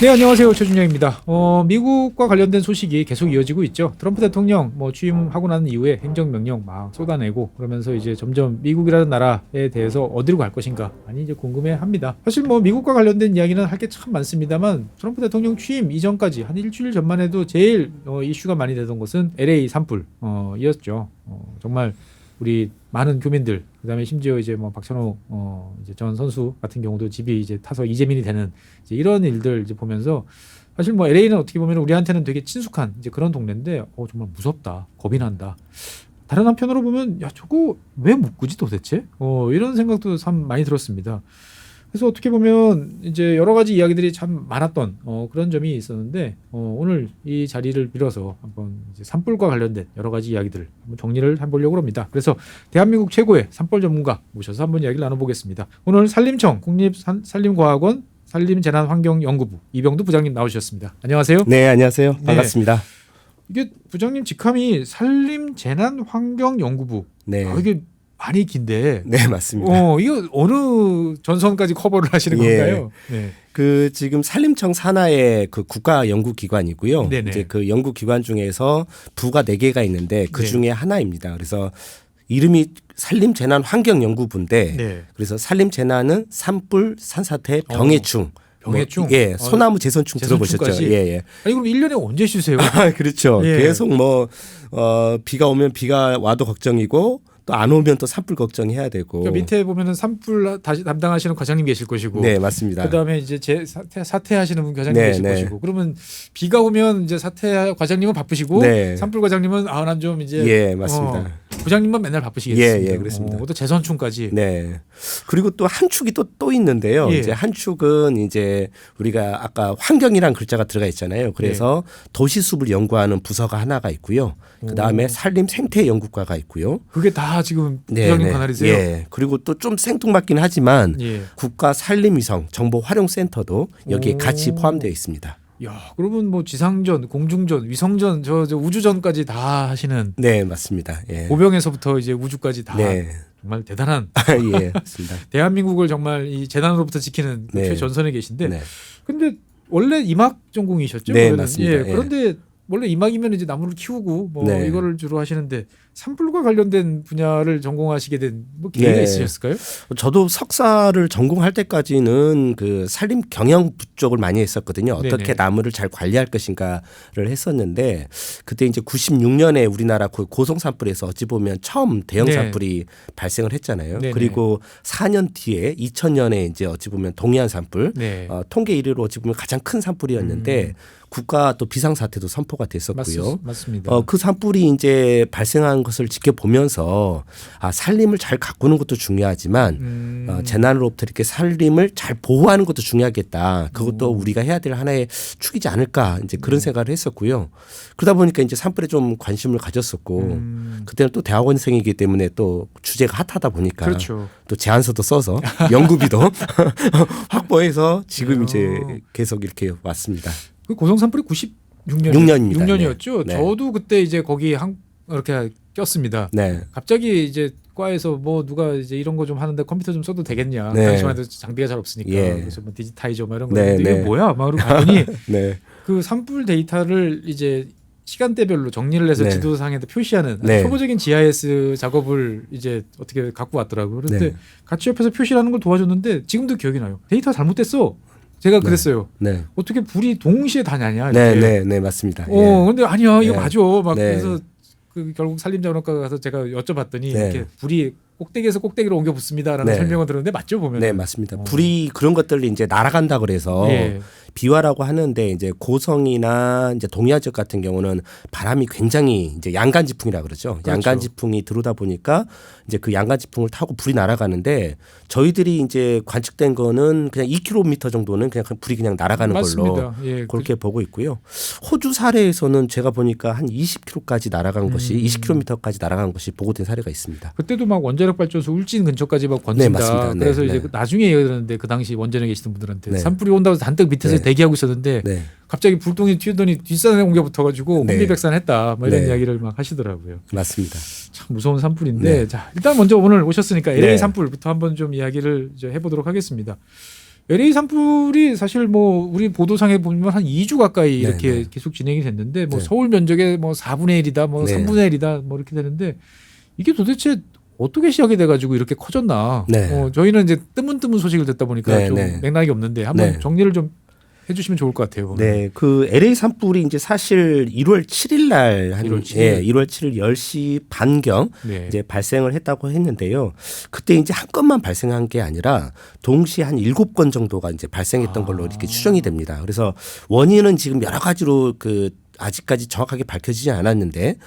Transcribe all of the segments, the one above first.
네, 안녕하세요. 최준영입니다. 미국과 관련된 소식이 계속 이어지고 있죠. 트럼프 대통령 취임하고 난 이후에 행정명령 막 쏟아내고 그러면서 이제 점점 미국이라는 나라에 대해서 어디로 갈 것인가 많이 이제 궁금해합니다. 사실 미국과 관련된 이야기는 할 게 참 많습니다만 트럼프 대통령 취임 이전까지 한 일주일 전만 해도 제일 이슈가 많이 되던 것은 LA 산불 이었죠. 정말 우리 많은 교민들, 그다음에 심지어 이제 박찬호 이제 전 선수 같은 경우도 집이 이제 타서 이재민이 되는 이제 이런 일들 이제 보면서 사실 LA는 어떻게 보면 우리한테는 되게 친숙한 이제 그런 동네인데 정말 무섭다, 겁이 난다. 다른 한편으로 보면 야 저거 왜 묶지 도대체? 이런 생각도 참 많이 들었습니다. 그래서 어떻게 보면 이제 여러 가지 이야기들이 참 많았던 그런 점이 있었는데 오늘 이 자리를 빌어서 한번 이제 산불과 관련된 여러 가지 이야기들을 한번 정리를 해보려고 합니다. 그래서 대한민국 최고의 산불 전문가 모셔서 한번 이야기를 나눠보겠습니다. 오늘 산림청 국립산림과학원 산림재난환경연구부 이병두 부장님 나오셨습니다. 안녕하세요. 네, 안녕하세요. 반갑습니다. 네. 이게 부장님 직함이 산림재난환경연구부. 네. 이게 많이 긴데. 네, 맞습니다. 이거 어느 전선까지 커버를 하시는 건가요? 네. 지금 산림청 산하의 그 국가 연구기관이고요. 네네. 이제 그 연구기관 중에서 부가 4개가 있는데 그 중에 하나입니다. 그래서 이름이 산림재난환경연구부인데 네. 그래서 산림재난은 산불, 산사태, 병해충. 병해충. 소나무 재선충 들어보셨죠? 예. 아니 그럼 1년에 언제 쉬세요? 그렇죠. 예. 계속 비가 오면 비가 와도 걱정이고 또 안 오면 또 산불 걱정해야 되고. 그러니까 밑에 보면은 산불 다시 담당하시는 과장님 계실 것이고. 네, 맞습니다. 그다음에 이제 사퇴하시는 분 과장님 계실 것이고. 그러면 비가 오면 이제 과장님은 바쁘시고 산불 과장님은 난 좀 이제 맞습니다. 부장님만 맨날 바쁘시겠습니다. 예, 그렇습니다. 또 재선충까지. 네. 그리고 또 한 축이 또 있는데요. 예. 이제 한 축은 이제 우리가 아까 환경이란 글자가 들어가 있잖아요. 그래서 도시숲을 연구하는 부서가 하나가 있고요. 그다음에 산림 생태 연구과가 있고요. 그게 다 지금 부장님 관할이세요? 예. 그리고 또 좀 생뚱맞긴 하지만 국가 산림위성 정보활용센터도 여기에 같이 포함되어 있습니다. 야, 그러면 지상전, 공중전, 위성전, 저 우주전까지 다 하시는. 네, 맞습니다. 예. 보병에서부터 이제 우주까지 다. 네. 정말 대단한. 예, 맞습니다. 대한민국을 정말 이 재난으로부터 지키는 최전선에 계신데. 네. 근데 원래 임학 전공이셨죠? 네, 맞습니다. 그런데 원래 임학이면 이제 나무를 키우고 이거를 주로 하시는데 산불과 관련된 분야를 전공하시게 된 계기가 있으셨을까요? 저도 석사를 전공할 때까지는 그 산림 경영 쪽을 많이 했었거든요. 어떻게 나무를 잘 관리할 것인가를 했었는데 그때 이제 96년에 우리나라 고성 산불에서 어찌 보면 처음 대형 산불이 발생을 했잖아요. 그리고 4년 뒤에 2000년에 이제 어찌 보면 동해안 산불 통계 1위로 어찌 보면 가장 큰 산불이었는데 국가 또 비상사태도 선포가 됐었고요. 맞습니다. 그 산불이 이제 발생한 것을 지켜보면서 산림을 잘 가꾸는 것도 중요하지만 재난으로부터 이렇게 산림을 잘 보호하는 것도 중요하겠다. 그것도 우리가 해야 될 하나의 축이지 않을까 이제 그런 생각을 했었고요. 그러다 보니까 이제 산불에 좀 관심을 가졌었고 그때는 또 대학원생이기 때문에 또 주제가 핫하다 보니까 또 제안서도 써서 연구비도 확보해서 지금 이제 계속 이렇게 왔습니다. 그 고성 산불이 96년입니다. 6년이었죠. 네. 저도 그때 이제 거기 이렇게 꼈습니다. 네. 갑자기 이제 과에서 누가 이제 이런 거 좀 하는데 컴퓨터 좀 써도 되겠냐. 당시만 해도 장비가 잘 없으니까. 그래서 디지타이저 이런 거 했는데 이게 뭐야? 막으로 가더니 그 산불 데이터를 이제 시간대별로 정리를 해서 지도상에다 표시하는 초보적인 GIS 작업을 이제 어떻게 갖고 왔더라고요. 그런데 같이 옆에서 표시를 하는 걸 도와줬는데 지금도 기억이 나요. 데이터가 잘못됐어. 제가 그랬어요. 어떻게 불이 동시에 다 나냐? 네, 맞습니다. 근데 아니야, 이거 맞아. 그래서 결국 산림자원학과 가서 제가 여쭤봤더니 이렇게 불이 꼭대기에서 꼭대기로 옮겨 붙습니다라는 설명을 들었는데 맞죠 보면? 네, 맞습니다. 불이 그런 것들이 이제 날아간다 그래서 비화라고 하는데 이제 고성이나 이제 동해안 지역 같은 경우는 바람이 굉장히 이제 양간지풍이라 그러죠. 양간지풍이 들어오다 보니까 이제 그 양간지풍을 타고 불이 날아가는데 저희들이 이제 관측된 거는 그냥 2km 정도는 그냥 불이 그냥 날아가는 걸로 그렇게 보고 있고요. 호주 사례에서는 제가 보니까 한 20km까지 날아간 것이 20km까지 날아간 것이 보고된 사례가 있습니다. 그때도 원자력 발전소 울진 근처까지 번진다. 맞습니다. 그래서 이제 나중에 얘기 들었는데 그 당시 원전에 계시던 분들한테 산불이 온다고 잔뜩 밑에서 대기하고 있었는데 갑자기 불똥이 튀더니 뒷산에 옮겨 붙어가지고 혼비백산했다. 이런 이야기를 막 하시더라고요. 맞습니다. 참 무서운 산불인데 자 일단 먼저 오늘 오셨으니까 LA 산불부터 한번 좀 이야기를 이제 해보도록 하겠습니다. LA 산불이 사실 뭐 우리 보도상에 보면 한 2주 가까이 네, 이렇게 네. 계속 진행이 됐는데 뭐 네. 서울 면적의 뭐 4분의 1이다, 뭐 네. 3분의 1이다, 뭐 이렇게 되는데 이게 도대체 어떻게 시작이 돼가지고 이렇게 커졌나? 네. 저희는 이제 뜨문뜨문 소식을 듣다 보니까 네, 좀 네. 맥락이 없는데 한번 네. 정리를 좀 해주시면 좋을 것 같아요. 보면. 네, 그 LA 산불이 이제 사실 1월 7일 날 한 1월 7일. 예, 1월 7일 10시 반경 네. 이제 발생을 했다고 했는데요. 그때 이제 한 건만 발생한 게 아니라 동시에 한 7건 정도가 이제 발생했던 걸로 이렇게 추정이 됩니다. 그래서 원인은 지금 여러 가지로 그 아직까지 정확하게 밝혀지지 않았는데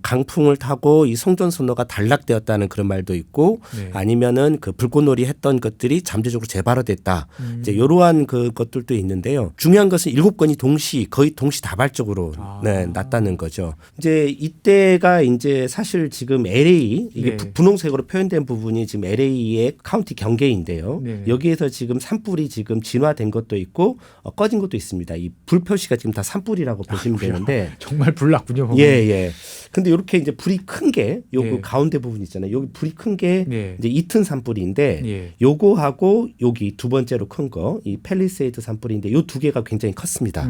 강풍을 타고 이 송전선로가 단락되었다는 그런 말도 있고 네. 아니면은 그 불꽃놀이 했던 것들이 잠재적으로 재발화됐다. 이제 이러한 그 것들도 있는데요. 중요한 것은 7건이 거의 동시다발적으로 네, 났다는 거죠. 이제 이때가 이제 사실 지금 LA 이게 네. 분홍색으로 표현된 부분이 지금 LA의 카운티 경계인데요. 네. 여기에서 지금 산불이 지금 진화된 것도 있고 꺼진 것도 있습니다. 이 불 표시가 지금 다 산불이라고 보시면 되는데 정말 불 났군요. 보면. 예, 예. 근데 이렇게 이제 불이 큰 게 요거 네. 가운데 부분 있잖아요. 여기 불이 큰 게 네. 이제 이튼 산불인데 예. 요거하고 여기 두 번째로 큰 거 이 팰리세이드 산불인데 요 두 개가 굉장히 컸습니다.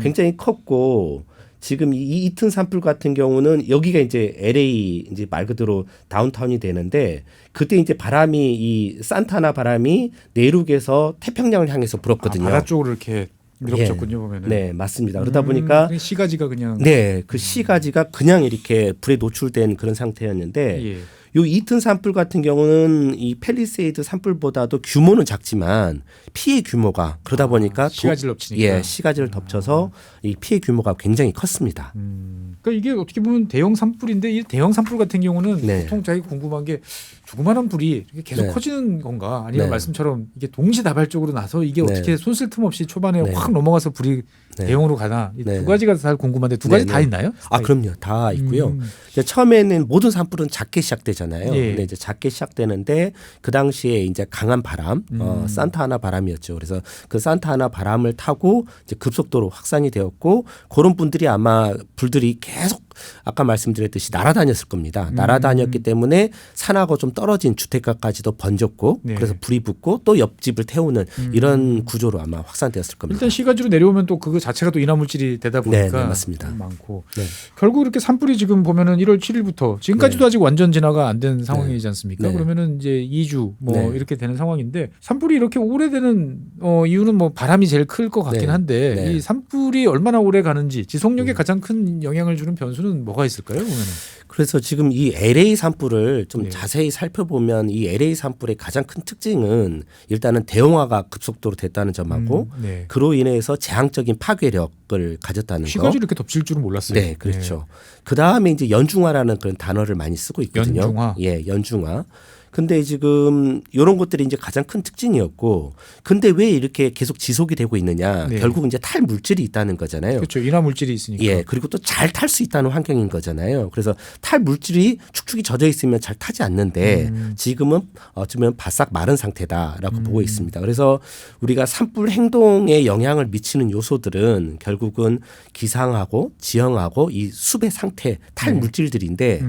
굉장히 컸고 지금 이 이튼 산불 같은 경우는 여기가 이제 LA 이제 말 그대로 다운타운이 되는데 그때 이제 바람이 이 산타나 바람이 내륙에서 태평양을 향해서 불었거든요. 바다 쪽으로 이렇게 밀어붙였군요. 보면은. 네, 맞습니다. 그러다 보니까 시가지가 그냥. 네, 그 시가지가 그냥 이렇게 불에 노출된 그런 상태였는데 예. 요 이튼 산불 같은 경우는 이 팰리세이드 산불보다도 규모는 작지만 피해 규모가 그러다 보니까 시가지를 덮치니까. 예, 시가지를 덮쳐서 이 피해 규모가 굉장히 컸습니다. 그러니까 이게 어떻게 보면 대형 산불인데 이 대형 산불 같은 경우는 네. 보통 자기가 궁금한 게 조그마한 불이 이렇게 계속 네. 커지는 건가 아니면 네. 말씀처럼 이게 동시다발적으로 나서 이게 네. 어떻게 손쓸 틈 없이 초반에 네. 확 넘어가서 불이 네. 대형으로 가나 이 네. 두 가지가 다 궁금한데 두 가지 네, 다 네. 있나요? 아, 그럼요. 다 있고요. 이제 처음에는 모든 산불은 작게 시작되잖아요. 예. 근데 이제 작게 시작되는데 그 당시에 이제 강한 바람, 산타아나 바람이었죠. 그래서 그 산타아나 바람을 타고 이제 급속도로 확산이 되었고 그런 분들이 아마 불들이 계속 아까 말씀드렸듯이 날아다녔을 겁니다. 날아다녔기 때문에 산하고 좀 떨어진 주택가까지도 번졌고 네. 그래서 불이 붙고 또 옆집을 태우는 이런 구조로 아마 확산되었을 겁니다. 일단 시가지로 내려오면 또 그거 자체가 또 인화물질이 되다 보니까 네, 네, 맞습니다. 많고 네. 결국 이렇게 산불이 지금 보면은 1월 7일부터 지금까지도 아직 완전 진화가 안 된 상황이지 않습니까? 네. 그러면은 이제 2주 뭐 네. 이렇게 되는 상황인데 산불이 이렇게 오래되는 이유는 뭐 바람이 제일 클 것 같긴 네. 한데 네. 이 산불이 얼마나 오래 가는지 지속력에 가장 큰 영향을 주는 변수는 뭐가 있을까요? 보면은 그래서 지금 이 LA 산불을 좀 네. 자세히 살펴보면 이 LA 산불의 가장 큰 특징은 일단은 대형화가 급속도로 됐다는 점하고 네. 그로 인해서 재앙적인 파괴력을 가졌다는 거. 시가지를 이렇게 덮칠 줄은 몰랐어요. 네, 그렇죠. 그 다음에 이제 연중화라는 그런 단어를 많이 쓰고 있거든요. 연중화? 예, 연중화. 근데 지금 이런 것들이 이제 가장 큰 특징이었고, 근데 왜 이렇게 계속 지속이 되고 있느냐? 네. 결국 이제 탈 물질이 있다는 거잖아요. 그렇죠. 인화물질이 있으니까. 예, 그리고 또 잘 탈 수 있다는 환경인 거잖아요. 그래서 탈 물질이 축축이 젖어 있으면 잘 타지 않는데 지금은 어쩌면 바싹 마른 상태다라고 보고 있습니다. 그래서 우리가 산불 행동에 영향을 미치는 요소들은 결국은 기상하고 지형하고 이 숲의 상태, 탈 네. 물질들인데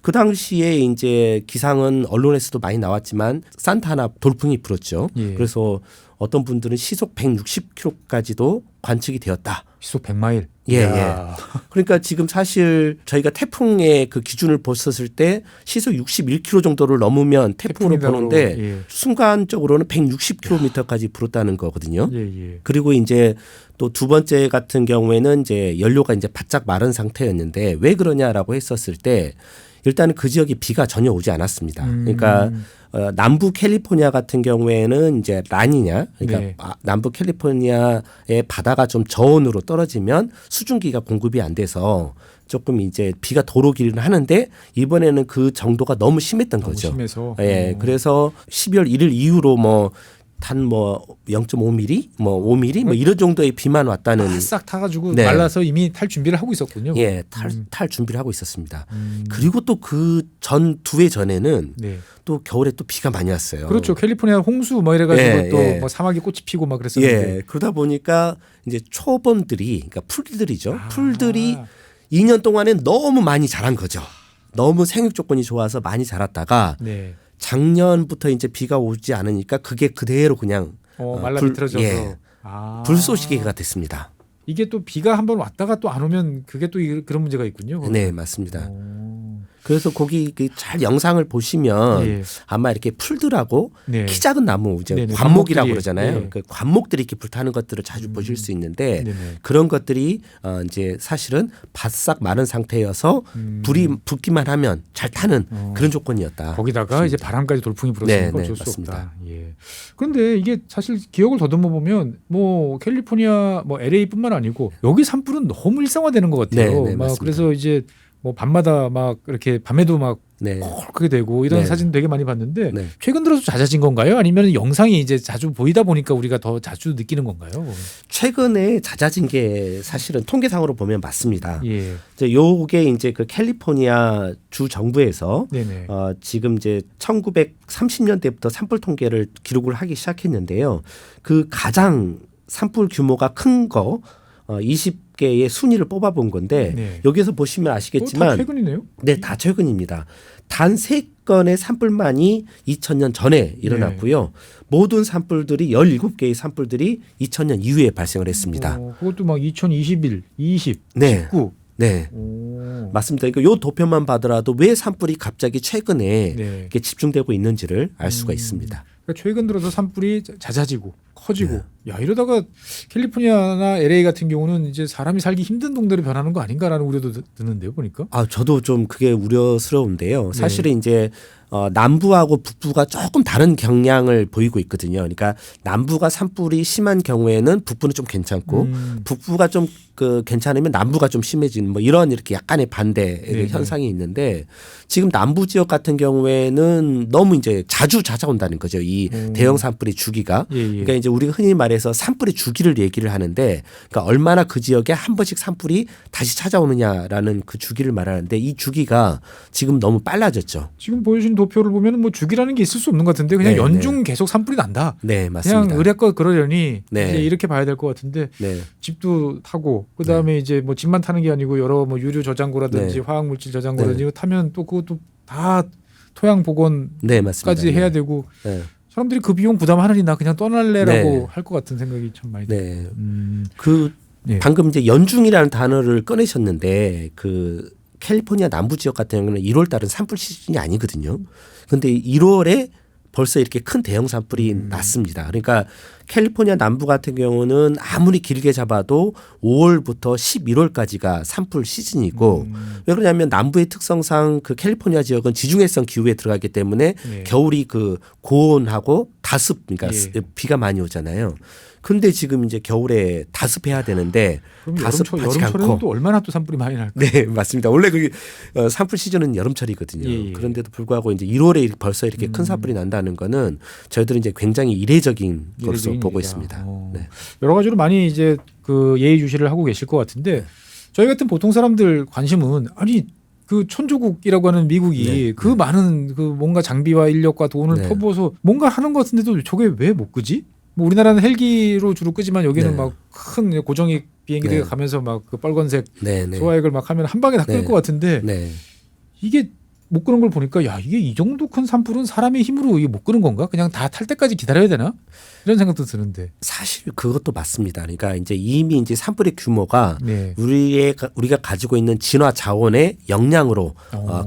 그 당시에 이제 기상은 언론에서도 많이 나왔지만 산타나 돌풍이 불었죠. 예. 그래서 어떤 분들은 시속 160km까지도 관측이 되었다. 시속 100마일. 예, 이야. 그러니까 지금 사실 저희가 태풍의 그 기준을 봤었을 때 시속 61km 정도를 넘으면 태풍으로 태풍이다로, 보는데 예. 순간적으로는 160km까지 불었다는 거거든요. 예, 예. 그리고 이제 또 두 번째 같은 경우에는 이제 연료가 이제 바짝 마른 상태였는데 왜 그러냐라고 했었을 때 일단은 그 지역에 비가 전혀 오지 않았습니다. 그러니까 남부 캘리포니아 같은 경우에는 이제 라니냐, 그러니까 네. 남부 캘리포니아의 바다가 좀 저온으로 떨어지면 수증기가 공급이 안 돼서 조금 이제 비가 도로 길은 하는데 이번에는 그 정도가 너무 심했던 너무 거죠. 심해서. 예, 그래서 12월 1일 이후로 뭐 단 뭐 0.5mm, 뭐 5mm, 뭐 이런 정도의 비만 왔다는 싹 타가지고 네. 말라서 이미 탈 준비를 하고 있었군요. 예, 탈 준비를 하고 있었습니다. 그리고 또 그 전 두 해 전에는 네. 또 겨울에 또 비가 많이 왔어요. 그렇죠. 캘리포니아 홍수 뭐 이래가지고 예, 또 예. 뭐 사막에 꽃이 피고 막 그랬었는데. 예, 그러다 보니까 이제 초본들이, 그러니까 풀들이죠. 풀들이 2년 동안에 너무 많이 자란 거죠. 너무 생육 조건이 좋아서 많이 자랐다가 네. 작년부터 이제 비가 오지 않으니까 그게 그대로 그냥 말라 비틀어져서 불쏘시개가 됐습니다. 이게 또 비가 한번 왔다가 또 안 오면 그게 또 그런 문제가 있군요. 거기. 네, 맞습니다. 그래서 거기 잘 영상을 보시면 아마 이렇게 풀들하고 키 작은 나무 이제 관목이라고 그러잖아요. 그 관목들이 이렇게 불타는 것들을 자주 보실 수 있는데 그런 것들이 이제 사실은 바싹 마른 상태여서 불이 붙기만 하면 잘 타는 그런 조건이었다. 거기다가 이제 바람까지 돌풍이 불었으니까 어쩔 수 없다. 예. 그런데 이게 사실 기억을 더듬어 보면 뭐 캘리포니아 뭐 LA뿐만 아니고 여기 산불은 너무 일상화되는 것 같아요. 막 그래서 이제 뭐 밤마다 막 이렇게 밤에도 막 콜크게 되고 이런 사진 되게 많이 봤는데 최근 들어서 잦아진 건가요? 아니면 영상이 이제 자주 보이다 보니까 우리가 더 자주 느끼는 건가요? 최근에 잦아진 게 사실은 통계상으로 보면 맞습니다. 요게 이제 그 캘리포니아 주 정부에서 지금 이제 1930년대부터 산불 통계를 기록을 하기 시작했는데요. 그 가장 산불 규모가 큰 거 20개의 순위를 뽑아본 건데 여기서 보시면 아시겠지만 다 최근이네요? 네, 다 최근입니다. 단 3건의 산불만이 2000년 전에 일어났고요. 모든 산불들이 17개의 산불들이 2000년 이후에 발생을 했습니다. 그것도 막 2021, 20, 19. 네, 맞습니다. 그러니까 요 도표만 봐더라도 왜 산불이 갑자기 최근에 이렇게 집중되고 있는지를 알 수가 있습니다. 그러니까 최근 들어서 산불이 잦아지고 커지고 야 이러다가 캘리포니아나 LA 같은 경우는 이제 사람이 살기 힘든 동네로 변하는 거 아닌가라는 우려도 드는데요, 보니까. 저도 좀 그게 우려스러운데요. 사실은 이제 남부하고 북부가 조금 다른 경향을 보이고 있거든요. 그러니까 남부가 산불이 심한 경우에는 북부는 좀 괜찮고 북부가 좀 괜찮으면 남부가 좀 심해지는 뭐 이런 이렇게 약간의 반대 현상이 있는데 지금 남부 지역 같은 경우에는 너무 이제 자주 찾아온다는 거죠. 이 대형 산불의 주기가. 그러니까 이제 우리가 흔히 말해서 산불의 주기를 얘기를 하는데 그러니까 얼마나 그 지역에 한 번씩 산불이 다시 찾아오느냐라는 그 주기를 말하는데 이 주기가 지금 너무 빨라졌죠. 지금 보여주신 도표를 보면 뭐 주기라는 게 있을 수 없는 것 같은데 그냥 연중 계속 산불이 난다. 네, 맞습니다. 그냥 의뢰껏 그러려니 이제 이렇게 봐야 될 것 같은데 집도 타고 그다음에 이제 뭐 집만 타는 게 아니고 여러 뭐 유류 저장고라든지 화학물질 저장고라든지 이거 타면 또 그것도 다 토양 복원까지 해야 되고 사람들이 그 비용 부담하느니 나 그냥 떠날래라고 할 것 같은 생각이 참 많이 들어요. 방금 이제 연중이라는 단어를 꺼내셨는데 그 캘리포니아 남부 지역 같은 경우는 1월 달은 산불 시즌이 아니거든요. 그런데 1월에 벌써 이렇게 큰 대형 산불이 났습니다. 그러니까 캘리포니아 남부 같은 경우는 아무리 길게 잡아도 5월부터 11월까지가 산불 시즌이고 왜 그러냐면 남부의 특성상 그 캘리포니아 지역은 지중해성 기후에 들어가기 때문에 겨울이 그 고온하고 다습 그러니까 비가 많이 오잖아요. 근데 지금 이제 겨울에 다습해야 되는데 다습하지 않고 또 얼마나 또 산불이 많이 날까? 네, 맞습니다. 원래 그 산불 시즌은 여름철이거든요. 그런데도 불구하고 이제 1월에 벌써 이렇게 큰 산불이 난다는 거는 저희들은 이제 굉장히 이례적인 것으로 보고 있습니다. 여러 가지로 많이 이제 그 예의주시를 하고 계실 것 같은데 저희 같은 보통 사람들 관심은 아니 그 천조국이라고 하는 미국이 그 많은 그 뭔가 장비와 인력과 돈을 퍼부어서 뭔가 하는 것 같은데도 저게 왜 못 끄지? 뭐 우리나라는 헬기로 주로 끄지만 여기는 막 큰 고정익 비행기들이 가면서 막 그 빨간색 소화액을 막 하면 한 방에 다 끌 것 같은데 이게 못 끄는 걸 보니까 야 이게 이 정도 큰 산불은 사람의 힘으로 이게 못 끄는 건가? 그냥 다 탈 때까지 기다려야 되나? 이런 생각도 드는데. 사실 그것도 맞습니다. 그러니까 이제 이미 이제 산불의 규모가 우리가 가지고 있는 진화 자원의 역량으로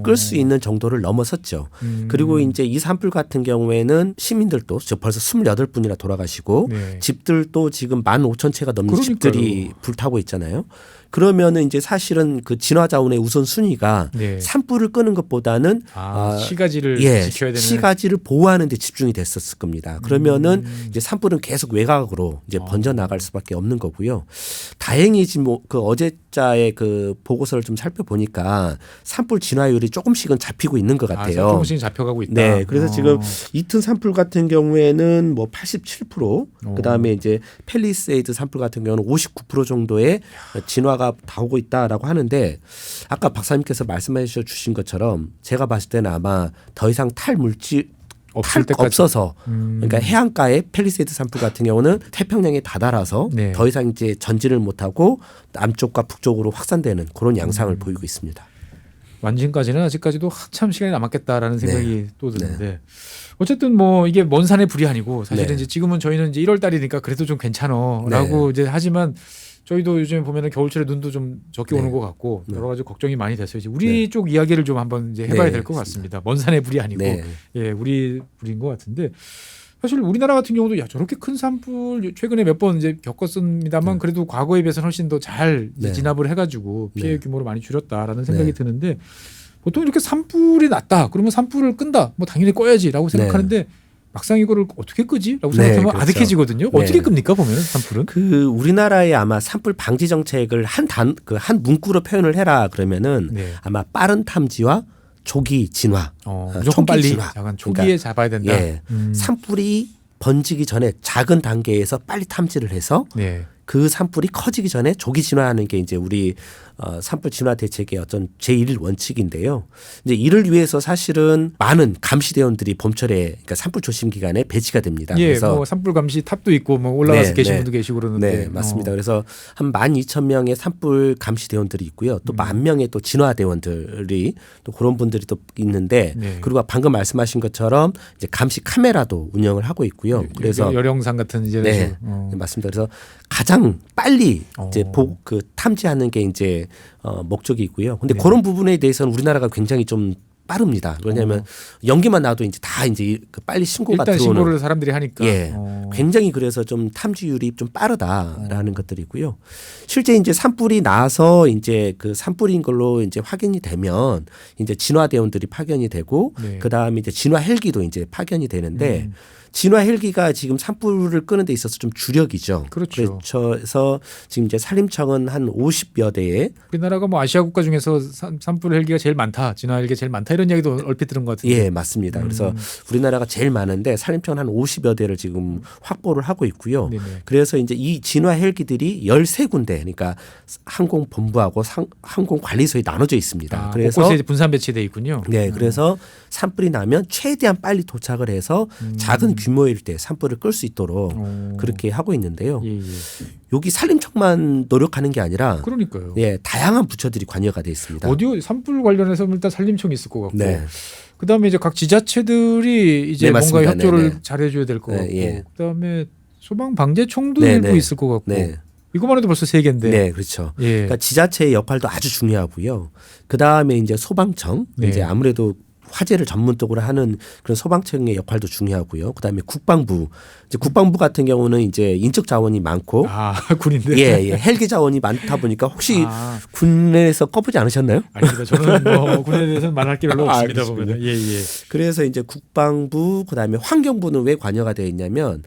끌 수 있는 정도를 넘어섰죠. 그리고 이제 이 산불 같은 경우에는 시민들도 벌써 28분이나 돌아가시고 집들도 지금 15,000채가 넘는 집들이 불타고 있잖아요. 그러면은 이제 사실은 그 진화 자원의 우선 순위가 산불을 끄는 것보다는 시가지를 지켜야 되는 시가지를 보호하는 데 집중이 됐었을 겁니다. 그러면은 이제 산불은 계속 외곽으로 이제 번져 나갈 수밖에 없는 거고요. 다행히 지금 그 어제자의 그 보고서를 좀 살펴보니까 산불 진화율이 조금씩은 잡히고 있는 것 같아요. 조금씩 잡혀가고 있다. 네, 그래서 지금 이튼 산불 같은 경우에는 뭐 87%, 그다음에 이제 팰리세이드 산불 같은 경우는 59% 정도의 진화가 다 오고 있다라고 하는데 아까 박사님께서 말씀해 주신 것처럼 제가 봤을 때는 아마 더 이상 탈 물질 없어서 그러니까 해안가의 팰리세이드 산불 같은 경우는 태평양에 다다라서 더 이상 이제 전진을 못하고 남쪽과 북쪽으로 확산되는 그런 양상을 보이고 있습니다. 완진까지는 아직까지도 한참 시간이 남았겠다라는 생각이 또 드는데 어쨌든 뭐 이게 먼 산의 불이 아니고 사실은 이제 지금은 저희는 이제 1월 달이니까 그래도 좀 괜찮아라고 이제 하지만 저희도 요즘에 보면은 겨울철에 눈도 좀 적게 오는 것 같고 여러 가지 걱정이 많이 됐어요. 이제 우리 쪽 이야기를 좀 한번 이제 해봐야 될 것 같습니다. 먼 산의 불이 아니고 예, 우리 불인 것 같은데 사실 우리나라 같은 경우도 야 저렇게 큰 산불 최근에 몇 번 이제 겪었습니다만 그래도 과거에 비해서는 훨씬 더 잘 진압을 해가지고 피해 규모를 많이 줄였다라는 생각이 드는데 보통 이렇게 산불이 났다 그러면 산불을 끈다 뭐 당연히 꺼야지라고 생각하는데 막상 이거를 어떻게 끄지?라고 생각하면 그렇죠. 아득해지거든요. 어떻게 끕니까 보면은 산불은? 그 우리나라의 아마 산불 방지 정책을 한 문구로 표현을 해라 그러면은 아마 빠른 탐지와 조기 진화, 무조건 빨리 진화. 약간 초기에 잡아야 된다. 산불이 번지기 전에 작은 단계에서 빨리 탐지를 해서 그 산불이 커지기 전에 조기 진화하는 게 이제 우리 산불 진화 대책의 어떤 제1 원칙인데요. 이제 이를 위해서 사실은 많은 감시대원들이 봄철에 그러니까 산불 조심 기간에 배치가 됩니다. 그래서 뭐 산불 감시 탑도 있고 뭐 올라가서 계신 분도 계시고 그러는데. 네, 맞습니다. 그래서 한 12,000명의 산불 감시대원들이 있고요. 또 10,000명의 또 진화대원들이 또 그런 분들이 또 있는데 그리고 방금 말씀하신 것처럼 이제 감시 카메라도 운영을 하고 있고요. 그래서 열영상 같은 이제 맞습니다. 그래서 가장 빨리 이제 그 탐지하는 게 이제 목적이 있고요. 근데 그런 부분에 대해서는 우리나라가 굉장히 좀 빠릅니다. 왜냐하면 연기만 나도 이제 다 이제 빨리 신고가 일단 들어오는. 신고를 사람들이 하니까. 굉장히 그래서 좀 탐지율이 좀 빠르다라는 것들이고요. 실제 이제 산불이 나서 이제 그 산불인 걸로 이제 확인이 되면 이제 진화대원들이 파견이 되고 그 다음에 이제 진화 헬기도 이제 파견이 되는데. 진화 헬기가 지금 산불을 끄는 데 있어서 좀 주력이죠. 그렇죠. 그래서 지금 이제 산림청은 한 50여 대에 우리나라가 뭐 아시아 국가 중에서 산불 헬기가 제일 많다, 진화 헬기가 제일 많다 이런 이야기도 얼핏 들은 것 같은데. 예, 맞습니다. 그래서 우리나라가 제일 많은데 산림청은 한 50여 대를 지금 확보를 하고 있고요. 그래서 이제 이 진화 헬기들이 13군데 그러니까 항공본부하고 항공관리소에 나눠져 있습니다. 그래서 곳곳에 분산 배치돼 있군요. 네, 그래서 산불이 나면 최대한 빨리 도착을 해서 작은 규모일 때 산불을 끌 수 있도록 그렇게 하고 있는데요. 여기 산림청만 노력하는 게 아니라 그러니까요. 다양한 부처들이 관여가 돼 있습니다. 어디요? 산불 관련해서 일단 산림청이 있을 것 같고 그다음에 이제 각 지자체들이 이제 뭔가 협조를 잘해줘야 될 것 같고 그다음에 소방방재청도 일부 있을 것 같고 이것만 해도 벌써 3개인데. 네, 그렇죠. 그러니까 지자체의 역할도 아주 중요하고요. 그다음에 이제 소방청 이제 아무래도 화재를 전문적으로 하는 그런 소방청의 역할도 중요하고요. 그다음에 국방부. 이제 국방부 같은 경우는 이제 인적 자원이 많고 군인데. 헬기 자원이 많다 보니까 혹시 군에서 꺼보지 않으셨나요? 아닙니다. 저는 뭐 군에 대해서는 말할 게 별로 없습니다. 보면. 그래서 이제 국방부 그다음에 환경부는 왜 관여가 되어 있냐면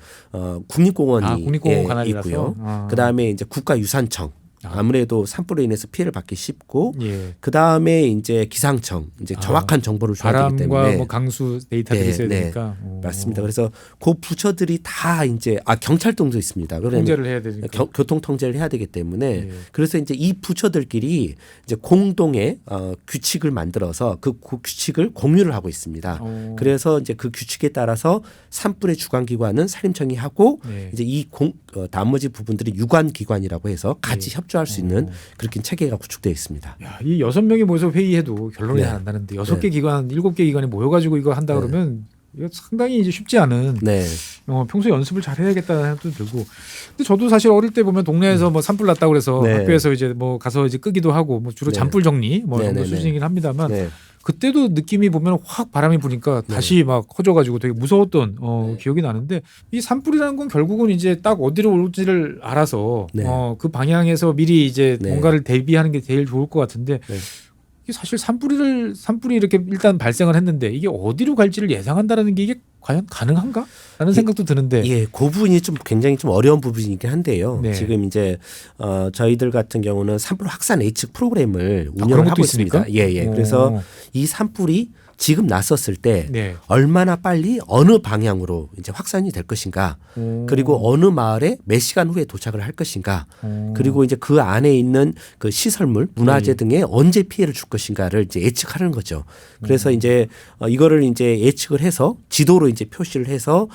국립공원이 국립공원 있고요. 그다음에 이제 국가유산청. 아무래도 산불로 인해서 피해를 받기 쉽고 그 다음에 이제 기상청 이제 정확한 정보를 줘야 되기 때문에 바람과 뭐 강수 데이터들이 있어야 되니까 맞습니다. 그래서 그 부처들이 다 이제 경찰청도 있습니다. 통제를 해야 되니까 교통 통제를 해야 되기 때문에 그래서 이제 이 부처들끼리 이제 공동의 규칙을 만들어서 그 규칙을 공유를 하고 있습니다. 그래서 이제 그 규칙에 따라서 산불의 주관기관은 산림청이 하고 이제 이 나머지 부분들이 유관기관이라고 해서 같이 협조할 수 있는 그렇게 체계가 구축되어 있습니다. 야, 이 6명이 모여서 회의해도 결론이 잘 안 나는데 6개 기관, 7개 기관이 모여가지고 이거 한다 그러면 이거 상당히 이제 쉽지 않은 평소에 연습을 잘 해야겠다는 생각도 들고. 근데 저도 사실 어릴 때 보면 동네에서 뭐 산불 났다고 그래서 학교에서 이제 뭐 가서 이제 끄기도 하고 뭐 주로 잔불 정리 뭐 정도 수준이긴 합니다만 그때도 느낌이 보면 확 바람이 부니까 다시 막 커져가지고 되게 무서웠던 기억이 나는데 이 산불이라는 건 결국은 이제 딱 어디로 올지를 알아서 그 방향에서 미리 이제 뭔가를 대비하는 게 제일 좋을 것 같은데 이게 사실 산불이 이렇게 일단 발생을 했는데 이게 어디로 갈지를 예상한다라는 게 이게 과연 가능한가? 라는 생각도 드는데. 그 부분이 좀 굉장히 좀 어려운 부분이긴 한데요. 지금 이제 저희들 같은 경우는 산불 확산 예측 프로그램을 운영을 하고 있습니다. 그래서 이 산불이 지금 났었을 때 얼마나 빨리 어느 방향으로 이제 확산이 될 것인가 그리고 어느 마을에 몇 시간 후에 도착을 할 것인가 그리고 이제 그 안에 있는 그 시설물 문화재 등에 언제 피해를 줄 것인가를 이제 예측하는 거죠. 그래서 이제 이거를 이제 예측을 해서 지도로 이제 표시를 해서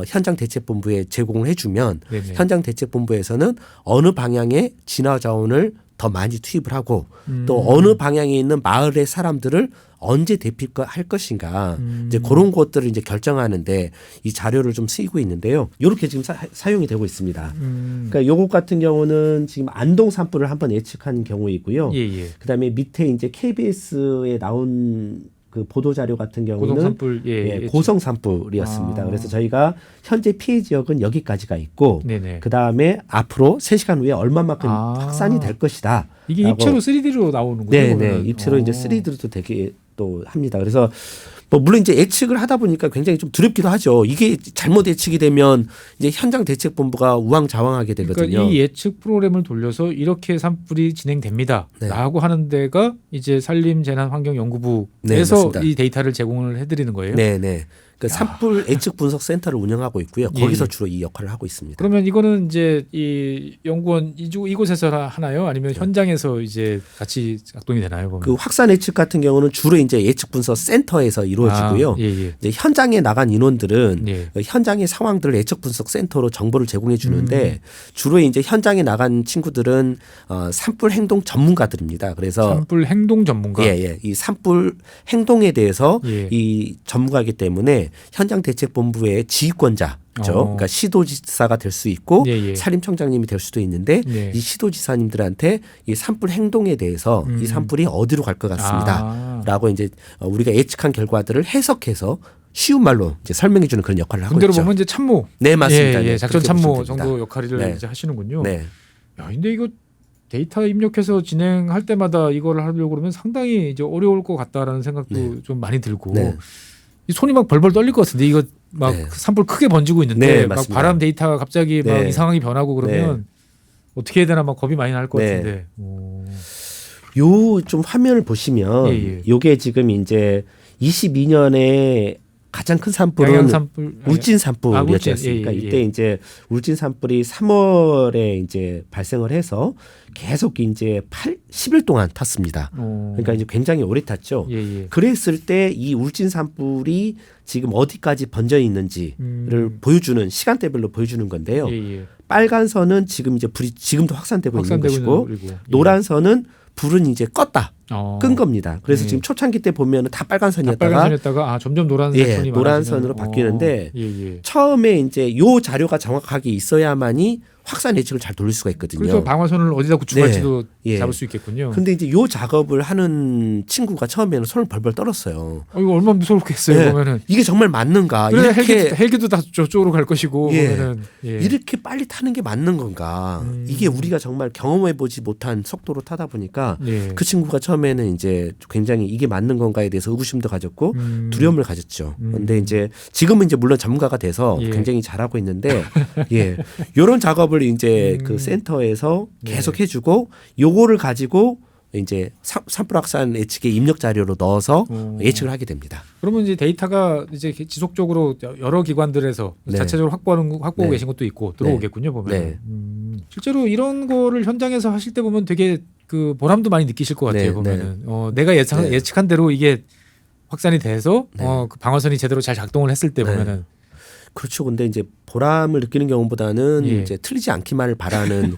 현장 대책본부에 제공을 해주면 현장 대책본부에서는 어느 방향에 진화 자원을 더 많이 투입을 하고 또 어느 방향에 있는 마을의 사람들을 언제 대피할 것인가 이제 그런 것들을 이제 결정하는데 이 자료를 좀 쓰이고 있는데요. 이렇게 지금 사용이 되고 있습니다. 그러니까 요것 같은 경우는 지금 안동 산불을 한번 예측한 경우이고요. 예. 그다음에 밑에 이제 KBS에 나온 그 보도 자료 같은 경우는 고성 산불 고성 산불이었습니다. 그래서 저희가 현재 피해 지역은 여기까지가 있고 네네. 그다음에 앞으로 3시간 후에 얼마만큼 확산이 될 것이다. 이게 입체로 3D로 나오는 거예요? 네, 입체로 이제 3D로도 되게 또 합니다. 그래서 뭐 물론 이제 예측을 하다 보니까 굉장히 좀 두렵기도 하죠. 이게 잘못 예측이 되면 이제 현장 대책본부가 우왕좌왕하게 되거든요. 그러니까 이 예측 프로그램을 돌려서 이렇게 산불이 진행됩니다. 네. 라고 하는 데가 이제 산림재난환경연구부에서 네, 이 데이터를 제공을 해드리는 거예요. 네. 그 산불 예측 분석 센터를 운영하고 있고요. 거기서 주로 이 역할을 하고 있습니다. 그러면 이거는 이제 이 연구원 이곳에서 하나요? 아니면 현장에서 이제 같이 작동이 되나요? 보면? 그 확산 예측 같은 경우는 주로 이제 예측 분석 센터에서 이루어지고요. 이제 현장에 나간 인원들은 현장의 상황들을 예측 분석 센터로 정보를 제공해 주는데 주로 이제 현장에 나간 친구들은 산불 행동 전문가들입니다. 그래서 산불 행동 전문가. 이 산불 행동에 대해서 이 전문가이기 때문에 현장 대책본부의 지휘권자 그러니까 시도지사가 될 수 있고 산림청장님이 될 수도 있는데 이 시도지사님들한테 이 산불 행동에 대해서 이 산불이 어디로 갈 것 같습니다라고 이제 우리가 예측한 결과들을 해석해서 쉬운 말로 이제 설명해 주는 그런 역할을 하고 있죠. 군대로 보면 이제 참모. 네, 맞습니다. 작전 참모 정도 역할을 이제 하시는군요. 네. 야, 근데 이거 데이터 입력해서 진행할 때마다 이걸 하려고 그러면 상당히 이제 어려울 것 같다라는 생각도 좀 많이 들고. 이 손이 막 벌벌 떨릴 것 같은데 이거 막 산불 크게 번지고 있는데 막 바람 데이터가 갑자기 막 이상하게 변하고 그러면 어떻게 해야 되나 막 겁이 많이 날 것 같은데. 요 좀 화면을 보시면 요게 지금 이제 22년에 가장 큰 산불은 울진 산불이었지 않습니까? 이때 이제 울진 산불이 3월에 이제 발생을 해서 계속 이제 10일 동안 탔습니다. 그러니까 이제 굉장히 오래 탔죠. 그랬을 때 이 울진 산불이 지금 어디까지 번져 있는지를 보여주는 시간대별로 보여주는 건데요. 빨간 선은 지금 이제 불이 지금도 확산되고 있는 것이고 노란 선은 불은 이제 껐다. 끈 겁니다. 그래서 지금 초창기 때 보면 다 빨간 선이었다가 점점 노란색 노란 선으로 바뀌는데 처음에 이제 요 자료가 정확하게 있어야만이 확산 예측을 잘 돌릴 수가 있거든요. 그래서 방화선을 어디다 구축할지도 잡을 수 있겠군요. 근데 이제 요 작업을 하는 친구가 처음에는 손을 벌벌 떨었어요. 이거 얼마나 무섭겠어요. 보면은 이게 정말 맞는가? 그래, 이렇게 헬기도 다 저쪽으로 갈 것이고 보면은 이렇게 빨리 타는 게 맞는 건가? 이게 우리가 정말 경험해 보지 못한 속도로 타다 보니까 그 친구가 처음에는 이제 굉장히 이게 맞는 건가에 대해서 의구심도 가졌고 두려움을 가졌죠. 근데 이제 지금은 이제 물론 전문가가 돼서 굉장히 잘하고 있는데 이런 작업을 이제 그 센터에서 계속 해주고 요거를 가지고 이제 산불 확산 예측의 입력 자료로 넣어서 예측을 하게 됩니다. 그러면 이제 데이터가 이제 지속적으로 여러 기관들에서 자체적으로 확보하고 계신 것도 있고 들어오겠군요. 보면 실제로 이런 거를 현장에서 하실 때 보면 되게 그 보람도 많이 느끼실 것 같아요. 보면은 내가 예측한 대로 이게 확산이 돼서 그 방어선이 제대로 잘 작동을 했을 때 보면은. 그렇죠. 근데 이제 보람을 느끼는 경우보다는 이제 틀리지 않기만을 바라는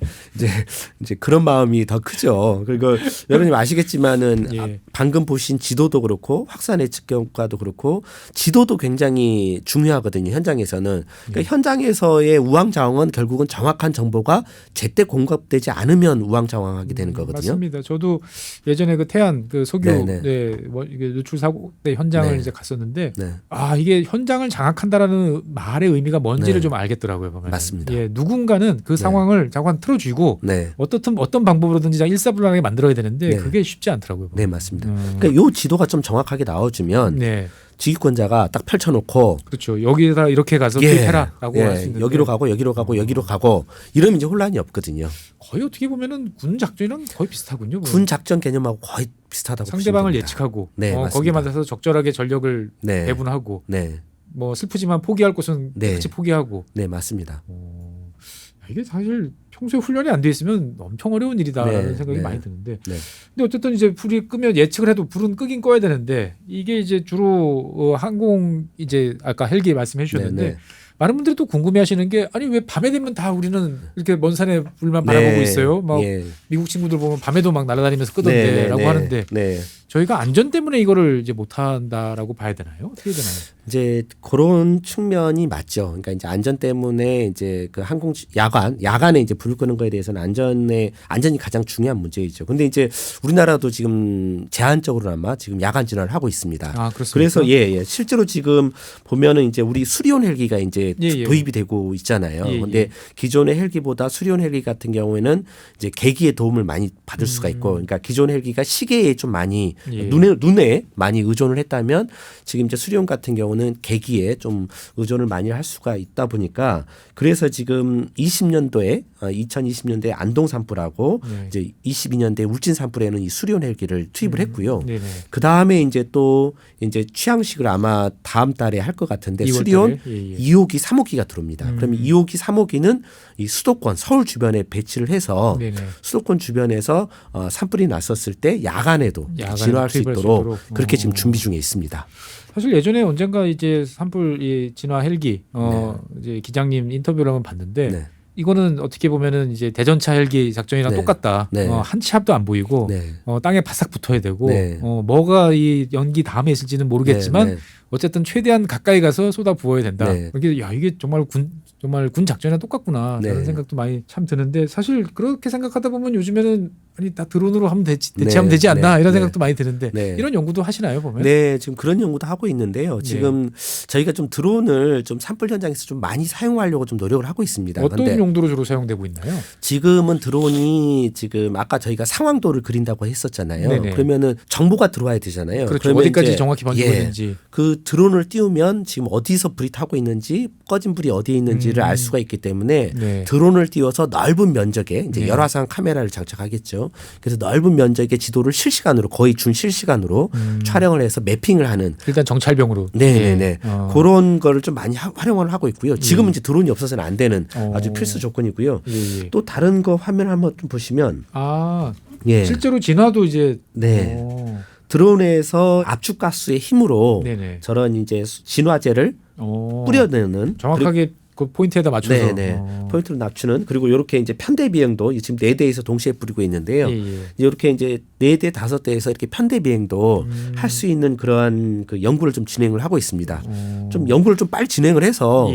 이제 그런 마음이 더 크죠. 그리고 여러분이 아시겠지만은 방금 보신 지도도 그렇고 확산 예측 경과도 그렇고 지도도 굉장히 중요하거든요. 현장에서는. 그러니까 현장에서의 우왕좌왕은 결국은 정확한 정보가 제때 공급되지 않으면 우왕좌왕하게 되는 거거든요. 맞습니다. 저도 예전에 그 태안 그 석유 이게 누출 사고 때 현장을 이제 갔었는데 이게 현장을 장악한다라는 말의 의미가 뭔지를 좀 알겠더라고요. 보면. 맞습니다. 누군가는 그 상황을 잠깐 틀어주고 어떤 방법으로든지 일사불란하게 만들어야 되는데 그게 쉽지 않더라고요. 보면. 네, 맞습니다. 그러니까 요 지도가 좀 정확하게 나와주면 지휘권자가 딱 펼쳐놓고 그렇죠. 여기다 이렇게 가서 투입해라라고 할 수 있는데 여기로 가고 이러면 이제 혼란이 없거든요. 거의 어떻게 보면은 군 작전이랑 거의 비슷하군요. 군 작전 개념하고 거의 비슷하다고 상대방을 보시면 예측하고 됩니다. 거기에 맞아서 적절하게 전력을 배분하고 뭐 슬프지만 포기할 곳은 같이 포기하고. 네, 맞습니다. 이게 사실 평소에 훈련이 안 돼 있으면 엄청 어려운 일이다라는 생각이 많이 드는데. 근데 어쨌든 이제 불이 끄면 예측을 해도 불은 끄긴 꺼야 되는데 이게 이제 주로 항공 이제 아까 헬기 말씀해 주셨는데 많은 분들이 또 궁금해하시는 게 아니 왜 밤에 되면 다 우리는 이렇게 먼 산에 불만 바라보고 있어요. 막 미국 친구들 보면 밤에도 막 날아다니면서 끄던데라고 하는데 저희가 안전 때문에 이거를 이제 못 한다라고 봐야 되나요? 어떻게 되나요? 이제 그런 측면이 맞죠. 그러니까 이제 안전 때문에 이제 그 야간에 이제 불을 끄는 거에 대해서는 안전이 가장 중요한 문제이죠. 근데 이제 우리나라도 지금 제한적으로나마 지금 야간 진화를 하고 있습니다. 아, 그렇습니까? 그래서 실제로 지금 보면은 이제 우리 수리온 헬기가 이제 도입이 되고 있잖아요. 근데 기존의 헬기보다 수리온 헬기 같은 경우에는 이제 계기의 도움을 많이 받을 수가 있고, 그러니까 기존 헬기가 시계에 좀 많이 눈에 많이 의존을 했다면 지금 이제 수리온 같은 경우는 계기에 좀 의존을 많이 할 수가 있다 보니까 그래서 지금 2020년도에 안동 산불하고 이제 22년도에 울진 산불에는 이 수리온 헬기를 투입을 했고요. 그 다음에 이제 또 이제 취향식을 아마 다음 달에 할 것 같은데 수리온 2호기, 3호기가 들어옵니다. 그러면 2호기, 3호기는 이 수도권 서울 주변에 배치를 해서 수도권 주변에서 산불이 났었을 때 야간에도 진화할 수 있도록 그렇게 지금 준비 중에 있습니다. 사실 예전에 언젠가 이제 산불 이 진화 헬기 이제 기장님 인터뷰를 한번 봤는데 이거는 어떻게 보면은 이제 대전차 헬기 작전이랑 똑같다. 한 치 앞도 안 보이고 땅에 바싹 붙어야 되고 뭐가 이 연기 다음에 있을지는 모르겠지만 어쨌든 최대한 가까이 가서 쏟아 부어야 된다. 그렇게 야 이게 정말 군 작전이랑 똑같구나 라는 생각도 많이 참 드는데 사실 그렇게 생각하다 보면 요즘에는 아니 다 드론으로 하면 대체하면 되지 않나 이런 생각도 많이 드는데 이런 연구도 하시나요 보면? 네, 지금 그런 연구도 하고 있는데요. 지금 저희가 좀 드론을 좀 산불 현장에서 좀 많이 사용하려고 좀 노력을 하고 있습니다. 어떤 용도로 주로 사용되고 있나요? 지금은 드론이 지금 아까 저희가 상황도를 그린다고 했었잖아요. 그러면은 정보가 들어와야 되잖아요. 그렇죠. 어디까지 정확히 번지고 있는지. 그 드론을 띄우면 지금 어디서 불이 타고 있는지 꺼진 불이 어디에 있는지를 알 수가 있기 때문에 드론을 띄워서 넓은 면적에 이제 열화상 카메라를 장착하겠죠. 그래서 넓은 면적의 지도를 실시간으로 거의 준실시간으로 촬영을 해서 매핑을 하는 일단 정찰병으로 그런 거를 좀 많이 활용을 하고 있고요. 지금은 이제 드론이 없어서는 안 되는 아주 필수 조건이고요. 또 다른 거 화면 한번 좀 보시면 실제로 진화도 이제 드론에서 압축가스의 힘으로 저런 이제 진화제를 뿌려내는 정확하게 그 포인트에다 맞춰서 포인트를 낮추는 그리고 이렇게 이제 편대 비행도 지금 4대에서 동시에 뿌리고 있는데요. 이렇게 이제 4대, 5대에서 이렇게 편대 비행도 할 수 있는 그러한 그 연구를 좀 진행을 하고 있습니다. 좀 연구를 좀 빨리 진행을 해서